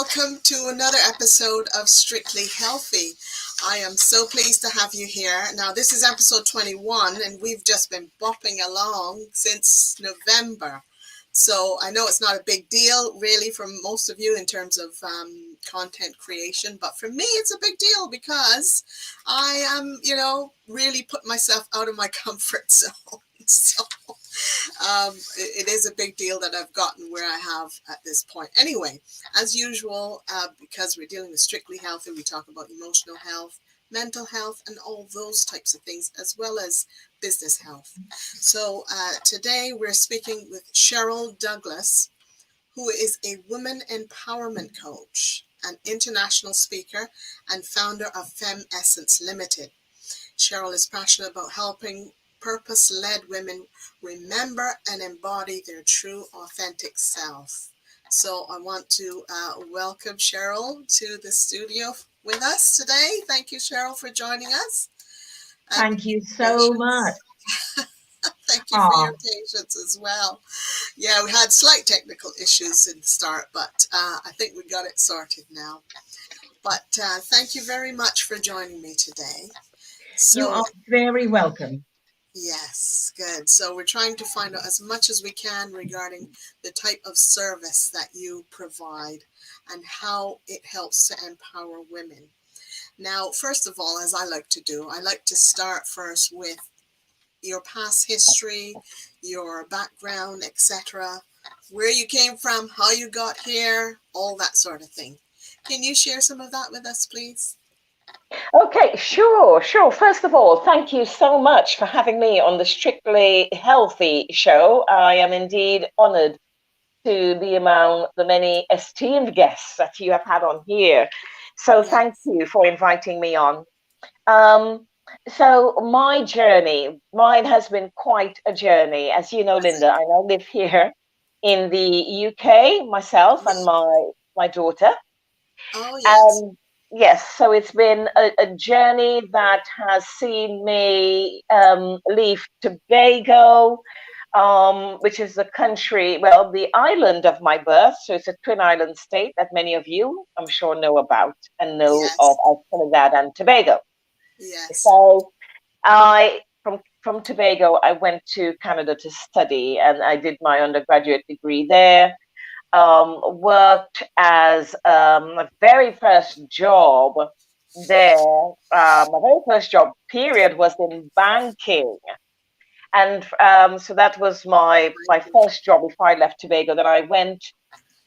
welcome to another episode of Strictly Healthy. I am so pleased to have you here. Now, this is episode 21, and we've just been bopping along since November. So I know it's not a big deal, really, for most of you in terms of content creation, but for me, it's a big deal because I am, really put myself out of my comfort zone. So it is a big deal that I've gotten where I have at this point. Anyway, as usual, because we're dealing with Strictly Healthy, we talk about emotional health, mental health, and all those types of things, as well as business health. So today we're speaking with Cheryl Douglas, who is a woman empowerment coach, an international speaker, and founder of Femmessence Limited. Cheryl is passionate about helping purpose-led women remember and embody their true, authentic self. So I want to welcome Cheryl to the studio with us today. Thank you, Cheryl, for joining us. Thank you so much. Thank you for your patience as well. Yeah, we had slight technical issues in the start, but I think we got it sorted now. But thank you very much for joining me today. So, you are very welcome. Yes, good. So we're trying to find out as much as we can regarding the type of service that you provide and how it helps to empower women. Now, first of all, as I like to do, I like to start first with your past history, your background, etc., where you came from, how you got here, all that sort of thing. Can you share some of that with us, please? Okay, sure. First of all, thank you so much for having me on the Strictly Healthy show. I am indeed honored to be among the many esteemed guests that you have had on here. So thank you for inviting me on. So my journey, mine has been quite a journey. As you know, Linda, I now live here in the UK, myself and my daughter. Oh, yes. Yes, so it's been a journey that has seen me leave Tobago, which is the country, well, the island of my birth. So it's a twin island state that many of you, I'm sure, know about and know of as Trinidad and Tobago. Yes. So from Tobago, I went to Canada to study, and I did my undergraduate degree there. Worked as my very first job there. My very first job period was in banking, and so that was my first job before I left Tobago. Then I went.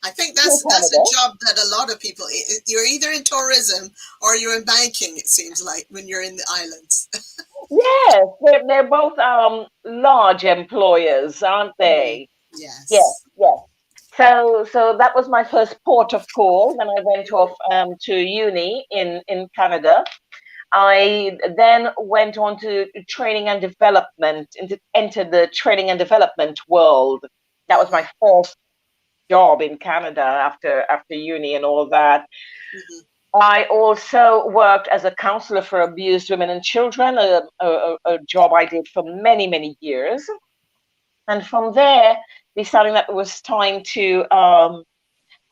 I think that's a job that a lot of people, you're either in tourism or you're in banking, it seems like, when you're in the islands. Yes, they're both large employers, aren't they? Yes. Yes. So that was my first port of call when I went off to uni in Canada. I then went on to training and development, entered the training and development world. That was my first job in Canada after uni and all that. Mm-hmm. I also worked as a counselor for abused women and children, a job I did for many, many years. And from there, deciding that it was time to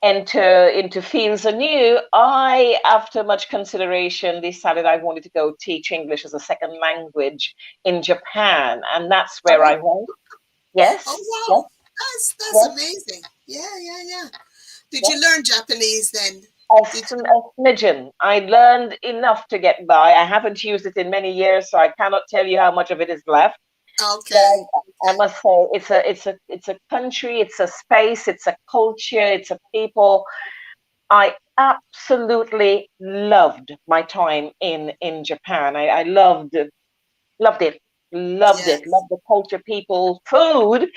enter into fields anew, I, after much consideration, decided I wanted to go teach English as a second language in Japan. And that's where I went. Yes. Oh, wow. Yes. That's amazing. Yeah. Did you learn Japanese then? A smidgen. I learned enough to get by. I haven't used it in many years, so I cannot tell you how much of it is left. Okay. I must say it's a country, it's a space, it's a culture, it's a people. I absolutely loved my time in Japan. I loved it. Loved the culture, people, food.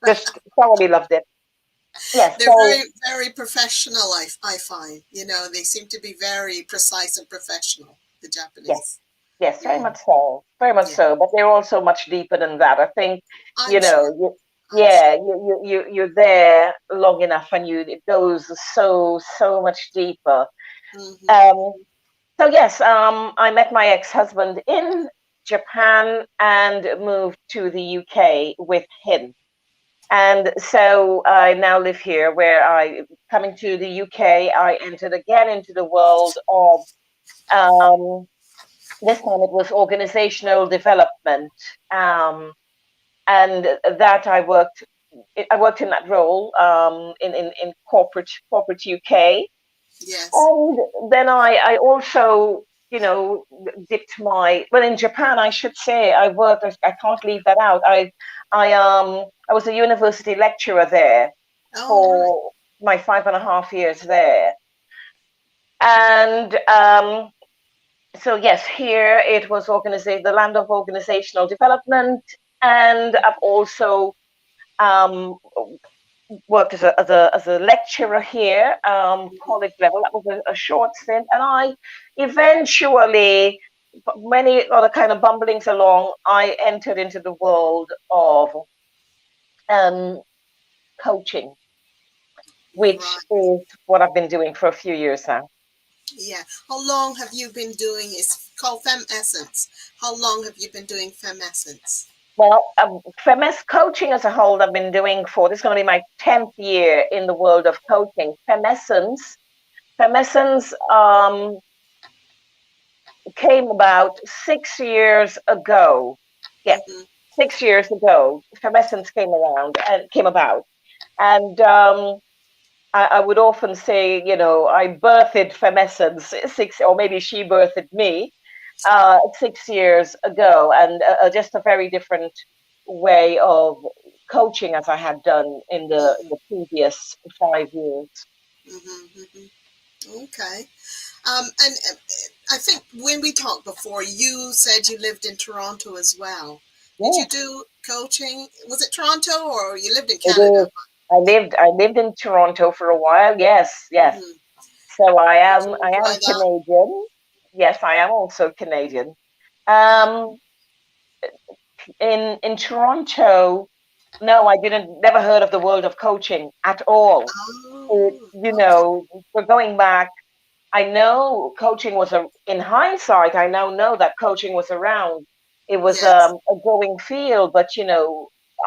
Just thoroughly loved it. Yes, they're very, very professional. I find, they seem to be very precise and professional. The Japanese. Yes, very much so. Very much so. But they're also much deeper than that. I think, you're there long enough and it goes so much deeper. Mm-hmm. So yes, I met my ex-husband in Japan and moved to the UK with him. And so I now live here, where coming to the UK, I entered again into the world of, um, this time it was organizational development. And that I worked in that role, in corporate UK. Yes. And then I also, dipped well, in Japan, I should say, I can't leave that out. I was a university lecturer there Oh, right. for my 5.5 years there. And so yes, here it was the land of organizational development. And I've also um, worked as a lecturer here, college level. That was a short stint, and I eventually, many other kind of bumblings along, I entered into the world of um, coaching, which Right. is what I've been doing for a few years now. Yeah. How long have you been doing? It's called FemEssence. How long have you been doing FemEssence? Well, coaching as a whole, I've been doing for this is going to be my 10th year in the world of coaching. Femmessence came about 6 years ago. Yeah, Mm-hmm. 6 years ago, Femmessence came about, and I would often say, I birthed Femmessence or maybe she birthed me 6 years ago, and just a very different way of coaching as I had done in the previous 5 years. Mm-hmm. Mm-hmm. Okay. And I think when we talked before, you said you lived in Toronto as well. Did you Yes, do coaching? Was it Toronto or you lived in it Canada? is. I lived in Toronto for a while. Yes, yes. Mm-hmm. So I Did am you I enjoy am that? Canadian. Yes, I am also Canadian. Oh, Um, in Toronto, no, I didn't. Never heard of the world of coaching at all. oh, okay. We're going back. I know coaching in hindsight, I now know that coaching was around. It was Yes. a growing field, but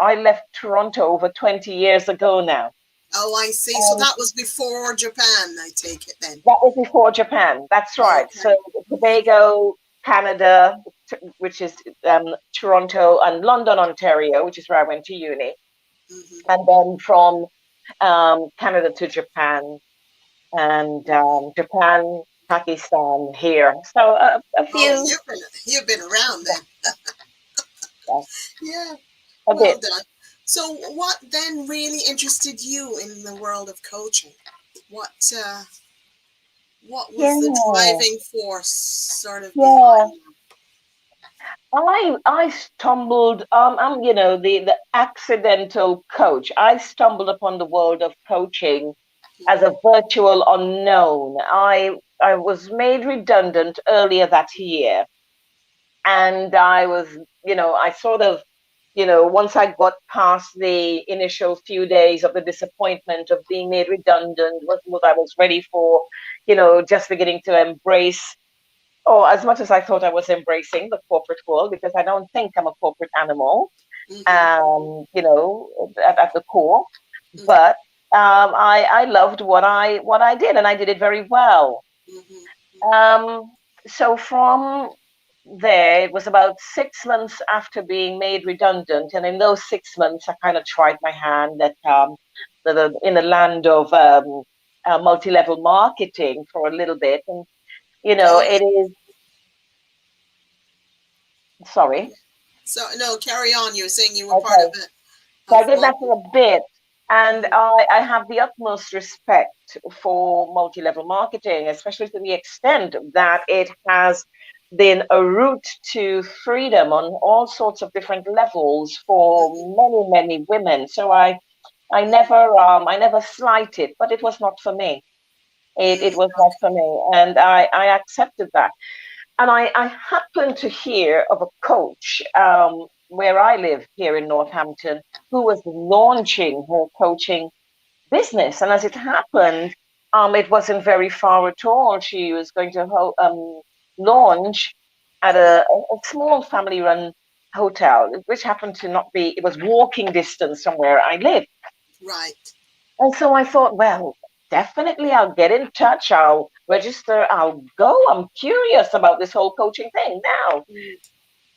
I left Toronto over 20 years ago now. Oh, I see. So And that was before Japan, I take it then. that was before Japan. That's right. Okay. So Tobago, Canada, which is Toronto, and London, Ontario, which is where I went to uni. Mm-hmm. And then from Canada to Japan, and Japan, Pakistan, here. So a Oh, few, you've been around then. yeah, Yeah. a Well bit. done. So, what then really interested you in the world of coaching? What what was the Yeah, driving force sort of yeah. behind you? I stumbled. I'm the accidental coach. I stumbled upon the world of coaching as a Mm-hmm. virtual unknown. I was made redundant earlier that year, and I sort of, once I got past the initial few days of the disappointment of being made redundant, was what I was ready for, just beginning to embrace, or as much as I thought I was embracing the corporate world, because I don't think I'm a corporate animal, Mm-hmm. at the core. Mm-hmm. But I loved what I did, and I did it very well. Mm-hmm. Um, so from there, it was about 6 months after being made redundant, and in those 6 months, I kind of tried my hand at in the land of multi-level marketing for a little bit, and Oh, it yeah. is sorry. So, no, carry on. You were saying you were part Okay. of it, So I of did that for a bit, and Mm-hmm. I have the utmost respect for multi-level marketing, especially to the extent that it has been a route to freedom on all sorts of different levels for Mm-hmm. many, many women. So I never slight it, but it was not for me. It Mm-hmm. was not for me, and I accepted that. And I happened to hear of a coach where I live here in Northampton who was launching her coaching business. And as it happened, it wasn't very far at all. She was going to launch at a small family run hotel, which happened to not be, it was walking distance from where I live. Right. And so I thought, well, definitely I'll get in touch, I'll register, I'll go. I'm curious about this whole coaching thing. Now, Mm,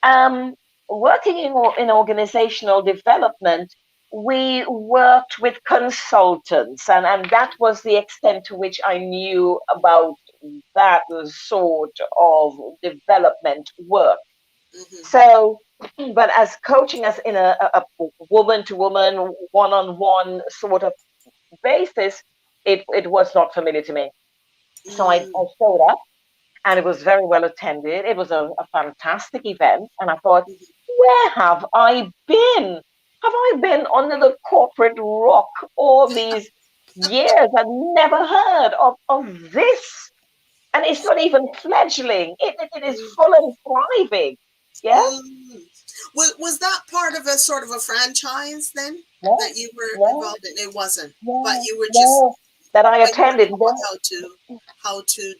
um, working in organizational development, we worked with consultants, and that was the extent to which I knew about that sort of development work. mhm, So, but as coaching, as in a woman to woman, one on one sort of basis, it was not familiar to me. So I mm, showed up, and it was very well attended. It was a fantastic event. And I thought, mhm. where have I been? Have I been under the corporate rock all these years and never heard of this? And it's not even fledgling, it is Mm, full and thriving. Yeah? mm. Was that part of a sort of a franchise then No, that you were no, involved in? It wasn't, but no, you were just, no. That I but you were attended. taught how to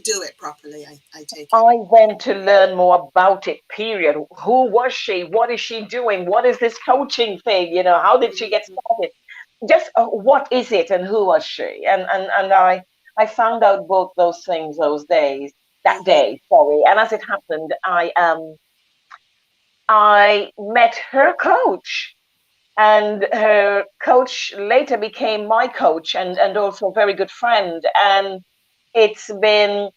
do it properly. I take it. I went to learn more about it, period. Who was she? What is she doing? What is this coaching thing? How did she get Mm, started? Just what is it and who was she? And I found out both those things that mhm, day, sorry. And as it happened, I met her coach, and her coach later became my coach, and also a very good friend. And it's been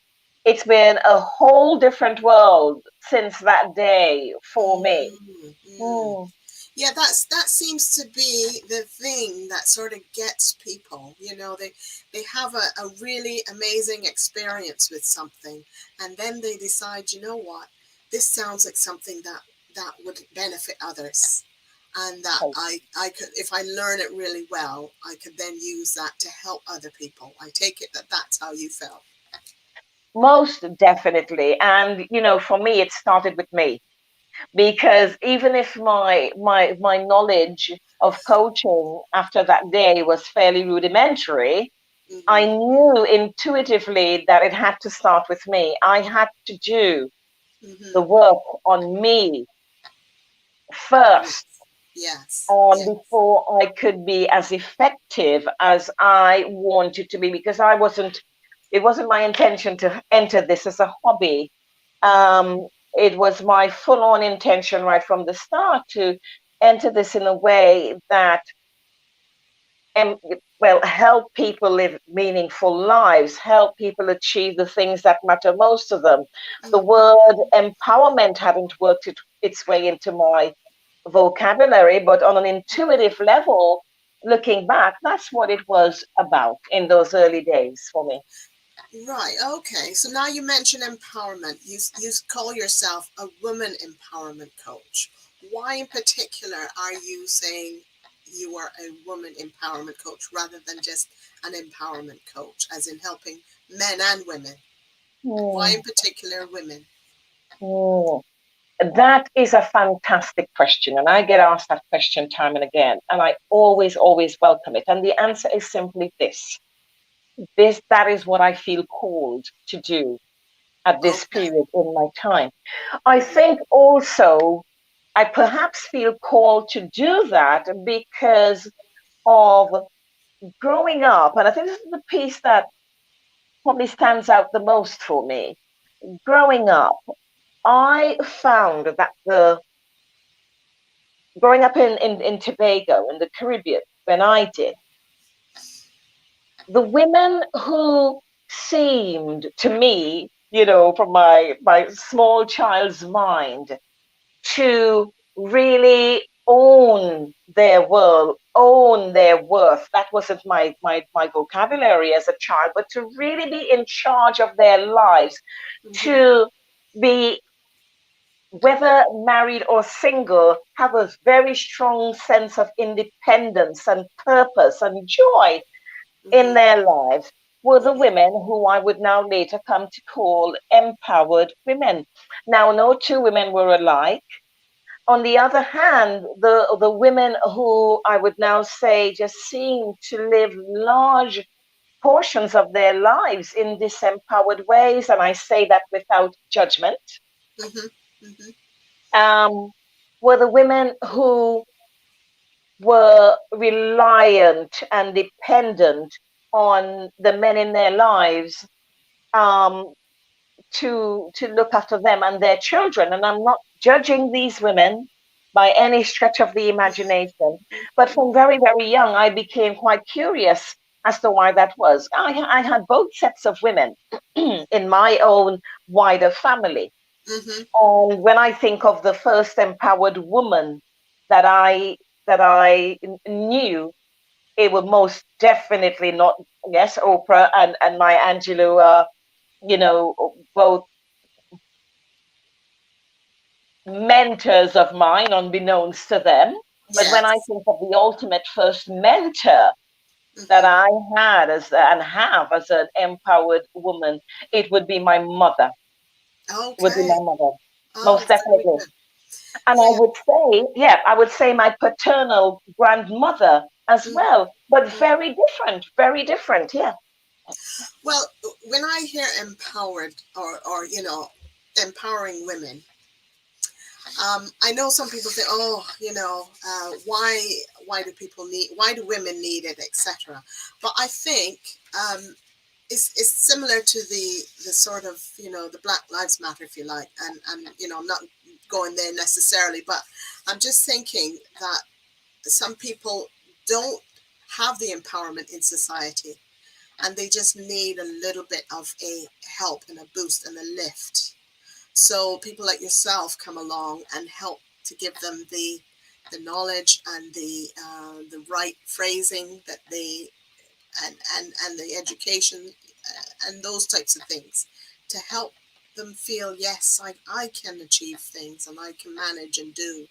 it's been a whole different world since that day for me. mm, mm. Mm, Yeah, that seems to be the thing that sort of gets people. They have a really amazing experience with something, and then they decide, you know what, this sounds like something that would benefit others, and that so I could, if I learn it really well, I could then use that to help other people. I take it that that's how you felt. most definitely. And for me, it started with me, because even if my knowledge of coaching after that day was fairly rudimentary, I Hmm. knew intuitively that it had to start with me. I had to do Hmm. the work on me first, Yes. Yes. Yes. before I could be as effective as I wanted to be, because it wasn't my intention to enter this as a hobby. Hmm. It was my full on intention right from the start to enter this in a way that um, help people live meaningful lives, help people achieve the things that matter most to them. The Hmm. word empowerment hadn't worked its way into my vocabulary, but on an intuitive level, looking back, that's what it was about in those early days for me. Right. Okay. So now you mention empowerment. You call yourself a woman empowerment coach. Why in particular are you saying you are a woman empowerment coach rather than just an empowerment coach, as in helping men and women? Why Hmm. in particular women? Hmm. That is a fantastic question, and I get asked that question time and again, and I always, always welcome it. And the answer is simply this: that is what I feel called to do at this Okay. period in my time. I Hmm. think also I perhaps feel called to do that because of growing up, and I think this is the piece that probably stands out the most for me. Growing up, I found that the growing up in Tobago, in the Caribbean, when I did, the women who seemed to me, from my small child's mind, to really own their world, own their worth. That wasn't my vocabulary as a child, but to really be in charge of their lives, Hmm. to be, whether married or single, have a very strong sense of independence and purpose and joy in Hmm. their lives, were the Hmm. women who I would now later come to call empowered women. Now, no two women were alike. On the other hand, the women who I would now say just seem to live large portions of their lives in disempowered ways, and I say that without judgment. Hmm. Hmm. Um, were the women who were reliant and dependent on the men in their lives, um, to look after them and their children. And I'm not judging these women by any stretch of the imagination, but from very, very young, I became quite curious as to why that was. I had both sets of women in my own wider family. Mm-hmm. And when I think of the first empowered woman that knew, it would most definitely not, yes, Oprah and Maya Angelou are, both mentors of mine, unbeknownst to them. But when I Yes. think of the ultimate first mentor that Mm-hmm. I had and have as an empowered woman, it would be my mother. Would be Okay. my mother, Oh, most very definitely. good. And I Yeah. would say, yeah, I would say my paternal grandmother as Mm-hmm. well, but Mm-hmm. very different, very different. Yeah. Well, when I hear empowered or empowering women, I know some people say, oh, why do women need it, etc. But I think it's similar to the sort of the Black Lives Matter, if you like, and I'm not going there necessarily, but I'm just thinking that some people don't have the empowerment in society, and they just need a little bit of a help and a boost and a lift. So people like yourself come along and help to give them the knowledge and the right phrasing that they and the education and those types of things to help them feel, yes, I can achieve things and I can manage and do,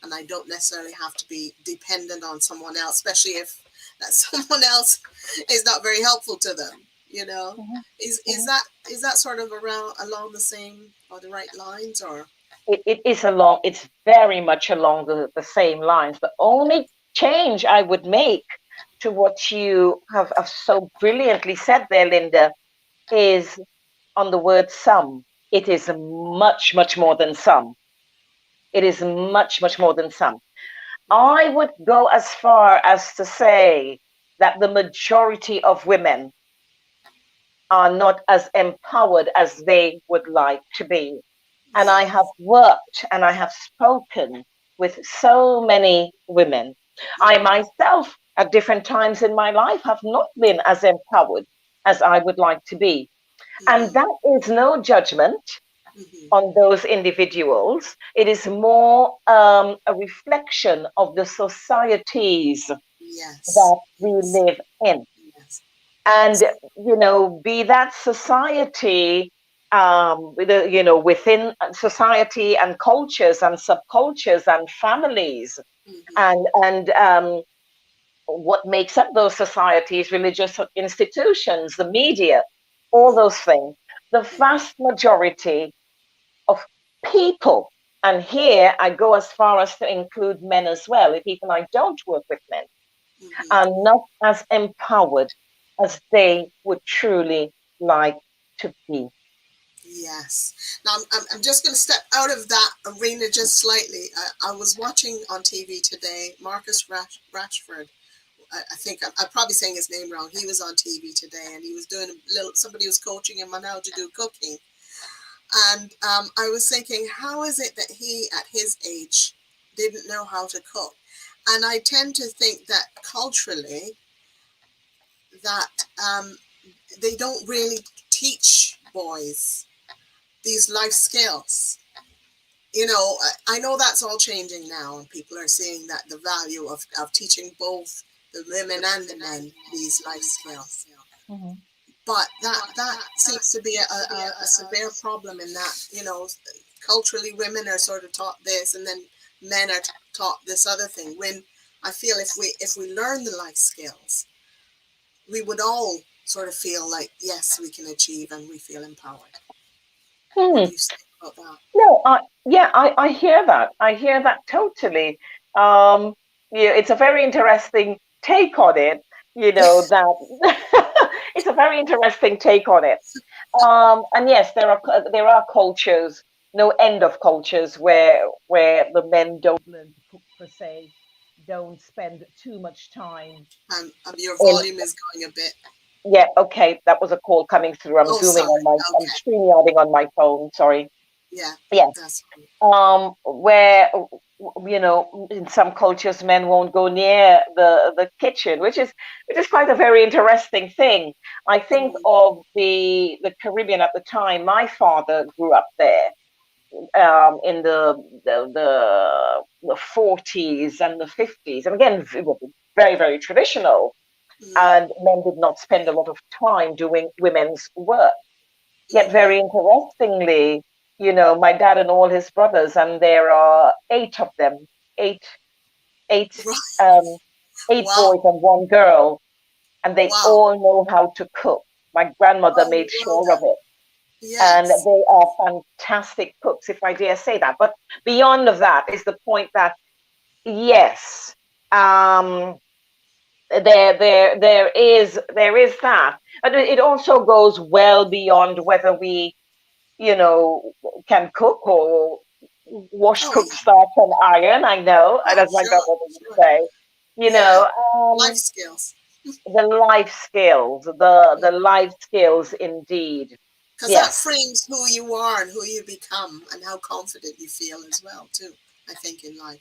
and I don't necessarily have to be dependent on someone else, especially if that someone else is not very helpful to them. You know, Mhm, is mhm. that is that sort of around along the same or the right lines or? It's very much along the same lines. The only change I would make to what you have so brilliantly said there, Linda, is on the word some. It is much, much more than some. It is much, much more than some. I would go as far as to say that the majority of women are not as empowered as they would like to be. And I Yeah. have worked and I have spoken with so many women. I Mm-hmm. myself, at different times in my life, have not been as empowered as I would like to be. And Mm-hmm. that is no judgment Mm-hmm. on those individuals. It is more a reflection of the societies Yes. that we Yes. live in. Yes. And, be that society, within society and cultures and subcultures and families, Mm-hmm. and what makes up those societies, religious institutions, the media, all those things. The vast majority of people, and here I go as far as to include men as well, if even I don't work with men, Mm-hmm. are not as empowered as they would truly like to be. Yes. Now I'm just going to step out of that arena just slightly. I was watching on TV today Marcus Rashford. I think I'm probably saying his name wrong. He was on TV today, and he was doing a little. Somebody was coaching him on how to do cooking, and I was thinking, how is it that he, at his age, didn't know how to cook? And I tend to think that culturally, that they don't really teach boys these life skills. I know that's all changing now, and people are seeing that the value of teaching both the women and the men these life skills. Mhm. But that seems to be a severe problem in that, culturally women are sort of taught this, and then men are taught this other thing. When I feel if we learn the life skills, we would all sort of feel like, yes, we can achieve and we feel empowered. What Hmm. do you say about that? No, I hear that. I hear that totally. Um, yeah, it's a very interesting take on it. That it's a very interesting take on it. And yes, there are cultures. no end of cultures where the men don't learn to cook per se, don't spend too much time Your in. volume is going a bit. Yeah, okay, that was a call coming through. I'm Oh, zooming sorry. on my, I'm Okay. StreamYarding on my phone. Sorry. Yeah, Yeah. that's fine. Where in some cultures men won't go near the kitchen, which is quite a very interesting thing. I think Mm, of the Caribbean at the time. My father grew up there in the 40s and the 50s, and again, it was very, very traditional. mm, And men did not spend a lot of time doing women's work. Yet, mm-hmm. very interestingly, my dad and all his brothers, and there are eight of them, eight, eight, Right. um, eight Wow. boys and one girl, and they Wow. all know how to cook. My grandmother Oh, made well sure of done. it, and Yes. they are fantastic cooks, if I dare say that. But beyond of that is the point that yes, um, there is that, but it also goes well beyond whether we can cook or wash, Oh, cook, yeah. start, and iron. I know, and Oh, as my sure. grandmother would Sure. say, you Yeah. know, Life um, skills. the life skills, the Because life skills indeed. that Yes, frames who you are and who you become and how confident you feel as well, too, I think, in life.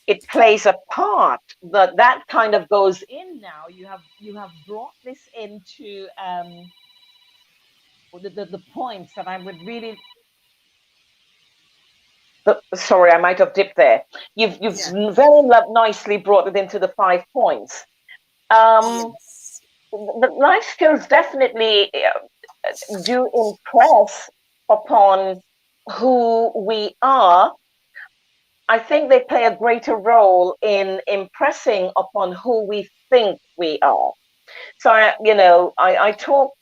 it plays a part. But that kind of goes in now. You have brought this into the points that I would really. Sorry, I might have dipped there. You've Yeah. very nicely brought it into the 5 points. Um, Yes. the life skills definitely do impress upon who we are. I think they play a greater role in impressing upon who we think we are. So I talk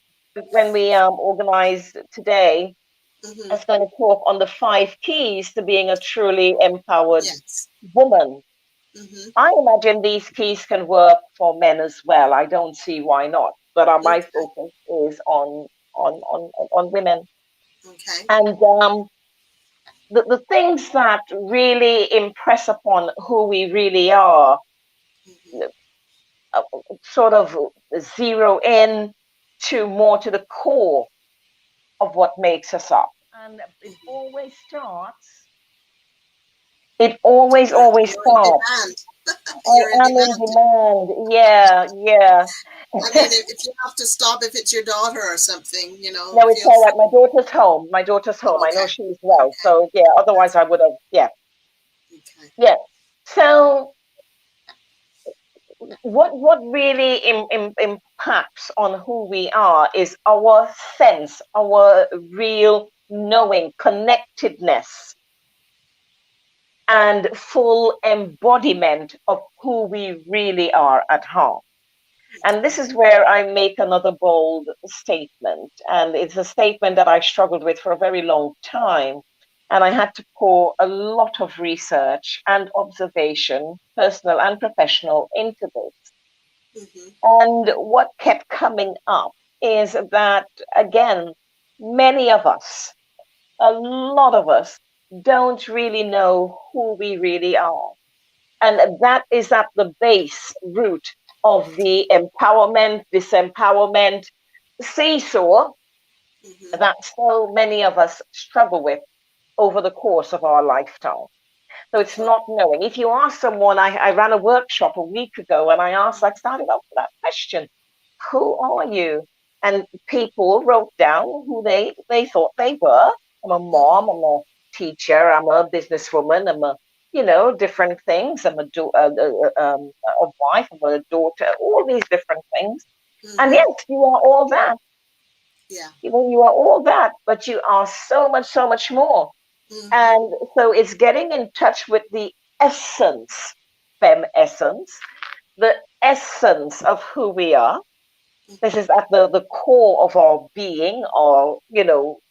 when we organized today. I Mm-hmm. was going to talk on the 5 keys to being a truly empowered Yes. woman. Mm-hmm. I imagine these keys can work for men as well. I don't see why not. But my Okay. focus is on women. Okay. And the things that really impress upon who we really are, Mm-hmm. uh, sort of zero in to more to the core of what makes us up. And it Mm-hmm. always starts. It always, always You're in starts. demand. You're in I am in demand. demand. Yeah, yeah. I mean, if you have to stop, if it's your daughter or something, No, it's feel all right. free. My daughter's home. My daughter's home. Oh, I know okay. she's well. Okay. So yeah, otherwise That's I would have, yeah. okay. Yeah. So what really impacts on who we are is our sense, our real knowing, connectedness, and full embodiment of who we really are at heart. And this Okay. is where I make another bold statement. And it's a statement that I struggled with for a very long time. And I had to pour a lot of research and observation, personal and professional, into this. Mm-hmm. And what kept coming up is that, again, many of us, a lot of us, don't really know who we really are. And that is at the base root of the empowerment, disempowerment seesaw Mm-hmm. that so many of us struggle with over the course of our lifetime. So it's Sure. not knowing. If you ask someone, I ran a workshop a week ago and I started off with that question, who are you? And people wrote down who they thought they were. I'm a Mm-hmm. mom, I'm a teacher, I'm a businesswoman, I'm a, different things. I'm a wife, I'm a daughter, all these different things. And Mm-hmm. yes, you are all that. Yeah. You are all that, but you are so much more. Mm-hmm. And so it's getting in touch with the essence, fem essence, the essence of who we are. This Mm-hmm. is at the core of our being, or,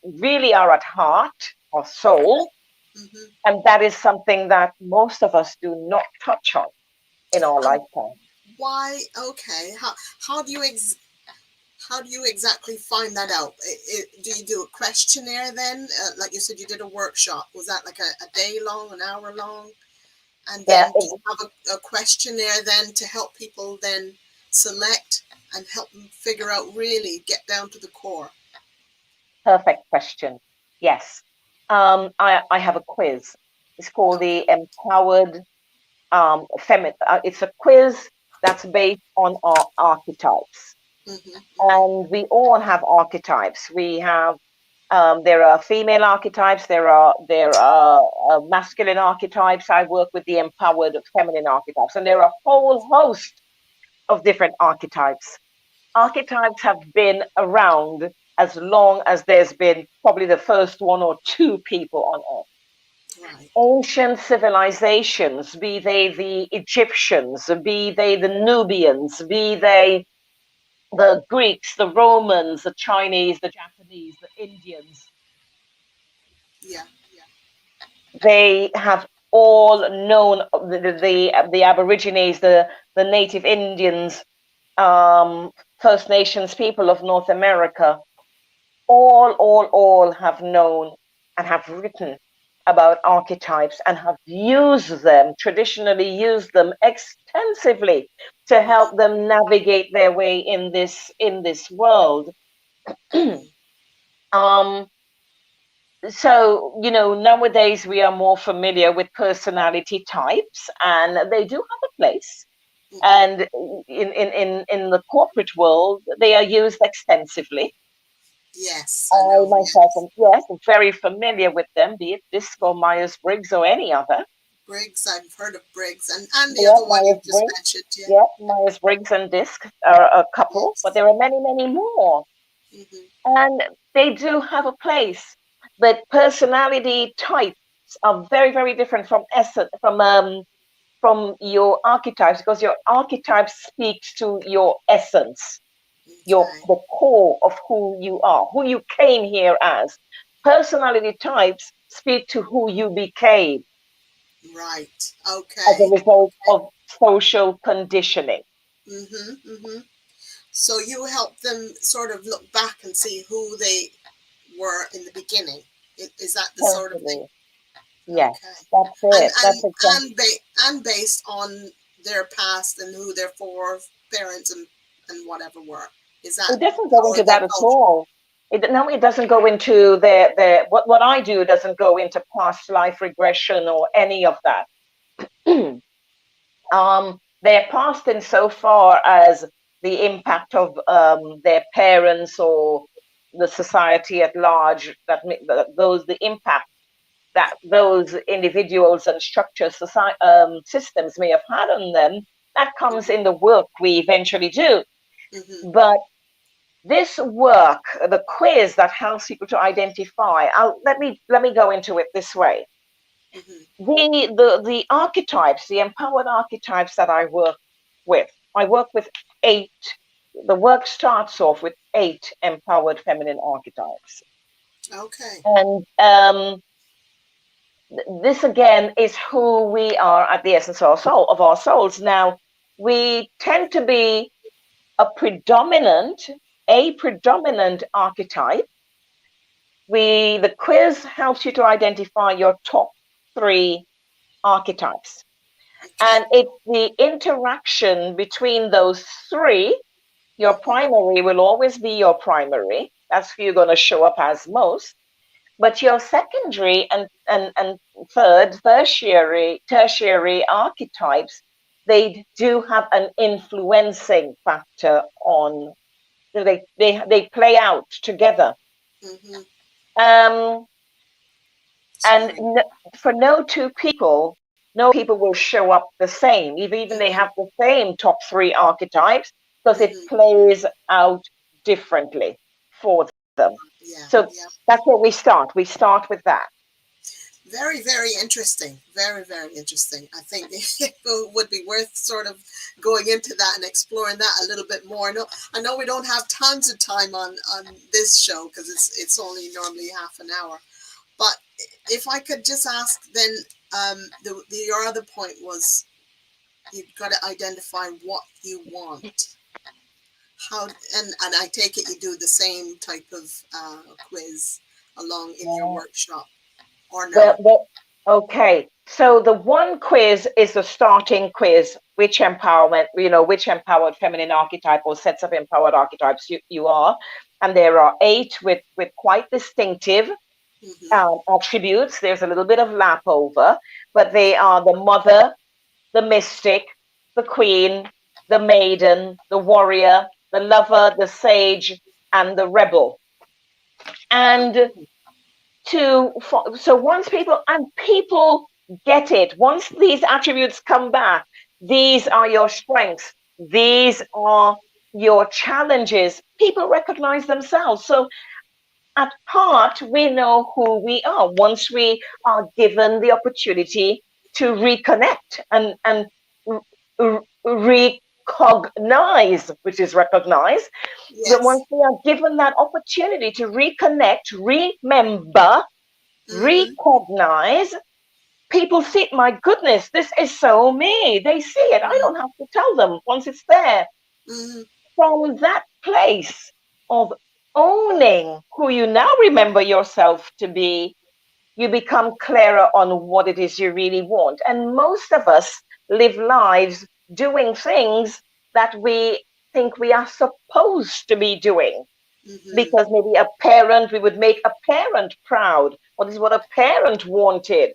really are at heart, our soul. Mm-hmm. And that is something that most of us do not touch on in our And lifetime. why? Okay. How do you how do you exactly find that out? Do you do a questionnaire then? Like you said, you did a workshop. Was that like a day long, an hour long? And Yeah, then do you have a questionnaire then to help people then select and help them figure out, really get down to the core? perfect question. Yes. I have a quiz. It's called Okay. the Empowered it's a quiz that's based on our archetypes. Mm-hmm. And we all have archetypes. We have there are female archetypes, there are masculine archetypes. I work with the empowered feminine archetypes, and there are a whole host of different archetypes. Archetypes have been around as long as there's been probably the first one or two people on earth. Right. Ancient civilizations, be they the Egyptians, be they the Nubians, be they the Greeks, the Romans, the Chinese, the Japanese, the Indians, Yeah. they have all known the Aborigines, the Native Indians, First Nations people of North America, all have known and have written about archetypes and have used them, traditionally used them extensively to help Mm-hmm. them navigate their way in this world. um, so nowadays we are more familiar with personality types, and they do have a place. Mm-hmm. And in the corporate world, they are used extensively. Yes, I I know. myself Yes. am, yes, I'm very familiar with them, be it Disco, Myers-Briggs, or any other. Briggs, I've heard of Briggs, and the Yeah, other one you just Myers-Briggs. mentioned. Yeah. Yeah, Myers-Briggs and Disc are a couple, but Yes. there are many, many more. Mm-hmm. And they do have a place. But personality types are very, very different from essence, from your archetypes, because your archetypes speaks to your essence, Okay. the core of who you are, who you came here as. Personality types speak to who you became Right. as a Okay. result of social conditioning. Mm-hmm. Mm-hmm. So you help them sort of look back and see who they were in the beginning. Is that the sort of thing? Totally. Yes, Okay. that's And it. That's and exactly. and based on their past and who their parents and whatever were. Is that, It doesn't go or into their that at culture? all. No, it doesn't go into what I do doesn't go into past life regression or any of that. They're past in so far as the impact of their parents or the society at large, the impact that those individuals and structures, systems may have had on them. That comes in the work we eventually do. Mm-hmm. But this work, the quiz that helps people to identify, let me go into it this way. Mm-hmm. The archetypes, the empowered archetypes that I work with 8. The work starts off with 8 empowered feminine archetypes. Okay. And this again is who we are at the essence of our souls. Now, we tend to be a predominant archetype. The quiz helps you to identify your top 3 archetypes. Okay. And it's the interaction between those 3. Your Mm-hmm. primary will always be your primary. That's who you're going to show up as most. But your secondary and tertiary archetypes, they do have an influencing factor on, they play out together. Mm-hmm. Um, It's and very. for no people will show up the same, even they Mm-hmm. have the same top 3 archetypes, because it Mm-hmm. plays out differently for them. Yeah. So Yeah. that's where we start. We start with that. Very, very interesting. Very, very interesting. I think it would be worth sort of going into that and exploring that a little bit more. No, I know we don't have tons of time on this show because it's only normally half an hour. But if I could just ask, then your other point was you've got to identify what you want. How and I take it you do the same type of quiz along in your Yeah. workshop, or Well, no? well, okay. So the one quiz is the starting quiz, which empowerment, which empowered feminine archetype or sets of empowered archetypes you are. And there are 8 with quite distinctive Mm-hmm. attributes. There's a little bit of lap over, but they are the mother, the mystic, the queen, the maiden, the warrior, the lover, the sage, and the rebel. And so once people get it, once these attributes come back, these are your strengths, these are your challenges, people recognize themselves. So at heart, we know who we are once we are given the opportunity to reconnect and recognize, which is recognize, that once Yes. we are given that opportunity to reconnect, remember, Mm-hmm. recognize, people see, my goodness, this is so me. They see it. I Mm-hmm. don't have to tell them once it's there. Mm-hmm. From that place of owning who you now remember yourself to be, you become clearer on what it is you really want. And most of us live lives doing things that we think we are supposed to be doing, Mm-hmm. because maybe a parent, we would make a parent proud, or this is what a parent wanted,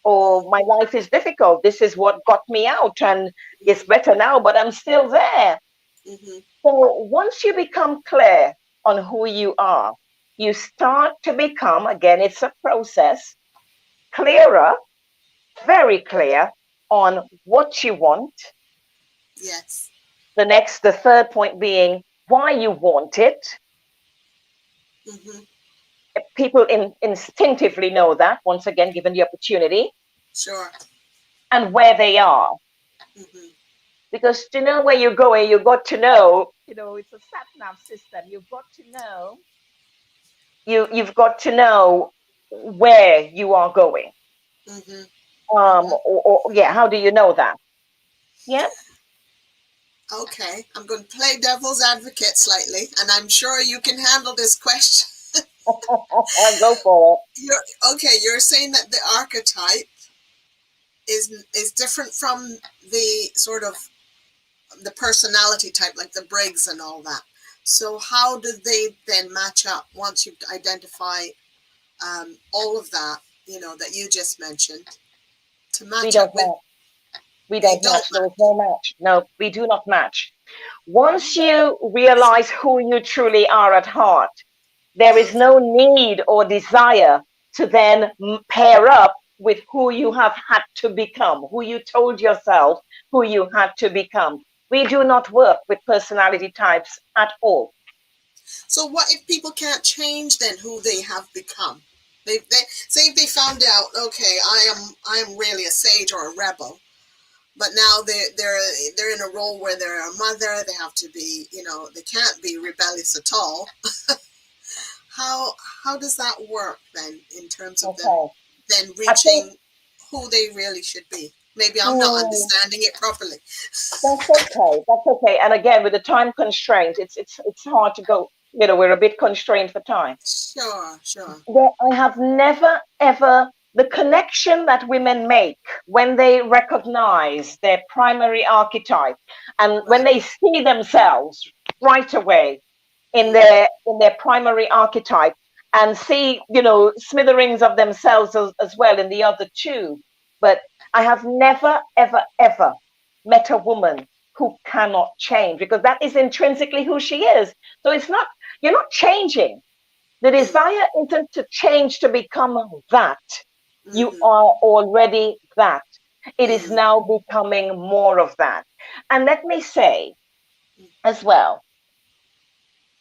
or my life is difficult, this is what got me out, and it's Mm-hmm. better now, but I'm still there. Mm-hmm. So once you become clear on who you are, you start to become, again, it's a process, clearer, very clear on what you want. Yes. The third point being why you want it. Mm-hmm. People instinctively know that, once again, given the opportunity, Sure. and where they are. Mm-hmm. Because to know where you're going, you've got to know, it's a sat nav system. You've got to know, you've got to know where you are going. Mm-hmm. Mm-hmm. Yeah, how do you know that? Yeah. Okay, I'm going to play devil's advocate slightly, and I'm sure you can handle this question. Go for You're okay. You're saying that the archetype is different from the sort of the personality type, like the Briggs and all that. So how do they then match up once you've identified all of that, that you just mentioned, to it. We match up don't with? match. We They don't don't match. There is match. no match. No, we do not match. Once you realize who you truly are at heart, there is no need or desire to then pair up with who you have had to become, who you told yourself who you had to become. We do not work with personality types at all. So what if people can't change then who they have become? They say if they found out, okay, I am really a sage or a rebel, but now they're in a role where they're a mother. They have to be, they can't be rebellious at all. How how does that work then in terms of them Okay. then I think reaching who they really should be? Maybe I'm not mm, understanding it properly. that's okay. That's okay. And again, with the time constraint, it's hard to go. We're a bit constrained for time. Sure, sure. I have never ever, the connection that women make when they recognize their primary archetype and when Right. they see themselves right away in Mm, their primary archetype, and see, smitherings of themselves as well in the other two. But I have never ever ever met a woman who cannot change, because that is intrinsically who she is. So it's not, you're not changing. The mm, desire isn't to change to become that. You mm-hmm, are already that. It is mm, now becoming more of that. And let me say as well,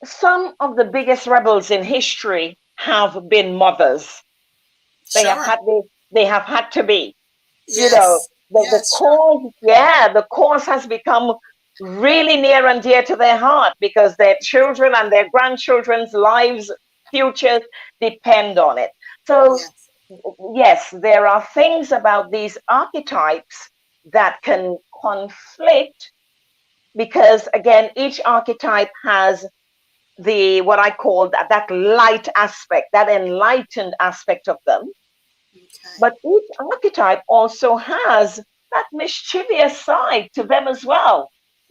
some of the biggest rebels in history have been mothers. They have sure. had they have had to be. Yes. The Yes, sure. cause, yeah, the cause has become really near and dear to their heart, because their children and their grandchildren's lives, futures depend on it. So Yes. yes, there are things about these archetypes that can conflict because again, each archetype has the what I call that light aspect, that enlightened aspect of them. Okay. But each archetype also has that mischievous side to them as well,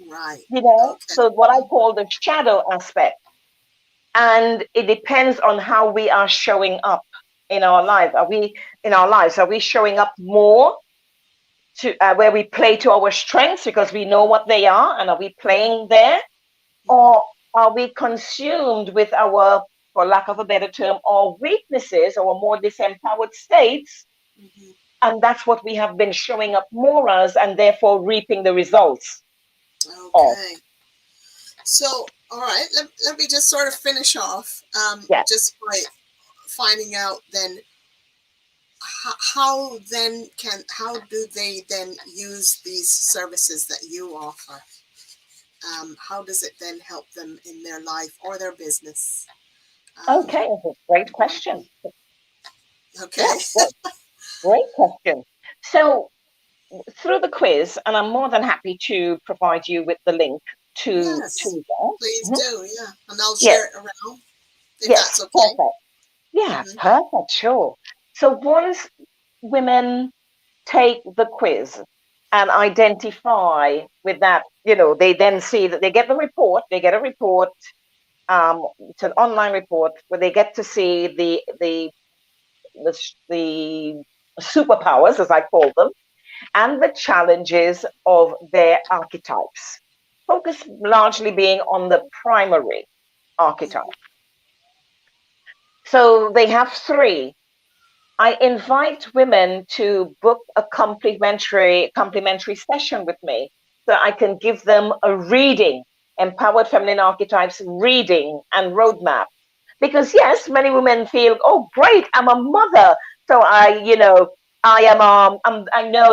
Right. you know? Okay. So what I call the shadow aspect. And it depends on how we are showing up in our life. Are we showing up more to where we play to our strengths because we know what they are, and are we playing there? Mm-hmm. Or are we consumed with our, for lack of a better term, our weaknesses or more disempowered states? Mm-hmm. And that's what we have been showing up more as, and therefore reaping the results of. Okay. So, all right, let me just sort of finish off Yes. just by finding out then how then how do they then use these services that you offer? How does it then help them in their life or their business? Um, Okay, that's a great question. Yeah, okay. great question. So through the quiz, and I'm more than happy to provide you with the link to Yes, that. please Mhm. do. Yeah, and I'll Yes, share it around if that's yes, okay. perfect. Yeah, Mm-hmm. perfect, sure. So once women take the quiz and identify with that, they then see that they get the report, they get a report, it's an online report where they get to see the superpowers, as I call them, and the challenges of their archetypes. Focus largely being on the primary archetype. Mm-hmm. So they have three. I invite women to book a complimentary session with me so I can give them a reading, empowered feminine archetypes reading and roadmap. Because yes, many women feel, oh great, I'm a mother. So I know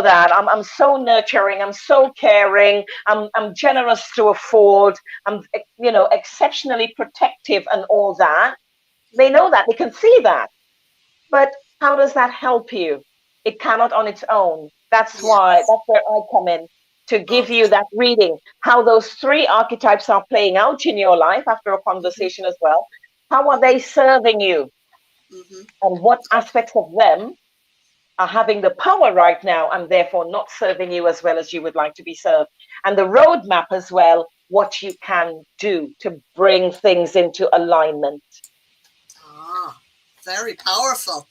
that I'm so nurturing, I'm so caring, I'm generous to a fault, I'm exceptionally protective and all that. They know that, they can see that. But how does that help you? It cannot on its own. Yes. That's where I come in to give you Okay. that reading, how those three archetypes are playing out in your life after a Mm-hmm. conversation as well. How are they Mm-hmm. serving you? Mm-hmm. And what aspects of them are having the power right now and therefore not serving you as well as you would like to be served? And the roadmap as well, what you can do to bring things into alignment. Ah, very powerful.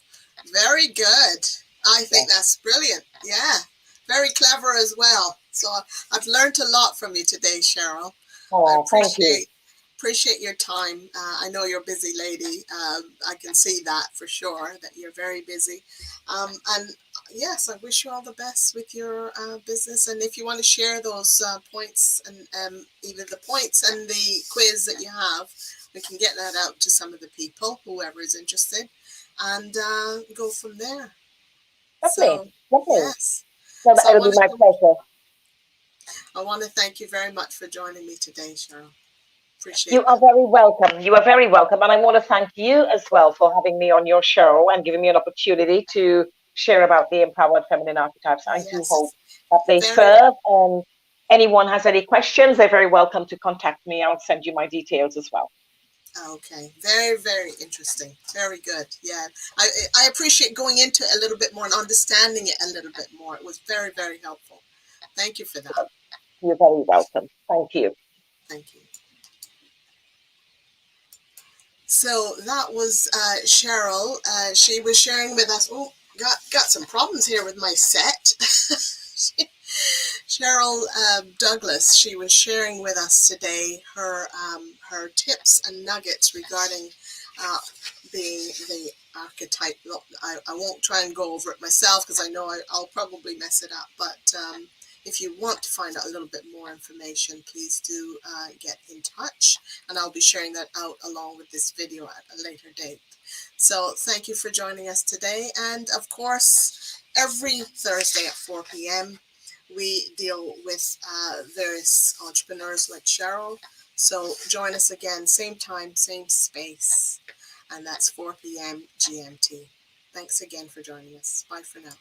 Very good. I Yeah. think that's brilliant. Yeah. Very clever as well. So I've learned a lot from you today, Cheryl. I Oh, thank you. appreciate your time. I know you're a busy lady. I can see that for sure, that you're very busy. And yes, I wish you all the best with your business. And if you want to share those points and either the points and the quiz that you have, we can get that out to some of the people, whoever is interested, and go from there. Lovely. So Lovely. yes. So So it'll be my pleasure. I want to thank you very much for joining me today, Cheryl. You Appreciate are that. very welcome. You are very welcome. And I want to thank you as well for having me on your show and giving me an opportunity to share about the empowered feminine archetypes. I do Yes, hope it's that they very serve. And anyone has any questions, they're very welcome to contact me. I'll send you my details as well. okay. Very, very interesting. Very good. Yeah, I appreciate going into it a little bit more and understanding it a little bit more. It was very, very helpful. Thank you for that. You're very welcome. Thank you. Thank you. So that was Cheryl. She was sharing with us. Oh, got some problems here with my set. Cheryl Douglas. She was sharing with us today her tips and nuggets regarding uh, being the archetype. Look, I won't try and go over it myself because I know I'll probably mess it up. But if you want to find out a little bit more information, please do get in touch, and I'll be sharing that out along with this video at a later date. So thank you for joining us today, and of course, every Thursday at 4 p.m. we deal with various entrepreneurs like Cheryl. So join us again, same time, same space, and that's 4 p.m. GMT. Thanks again for joining us. Bye for now.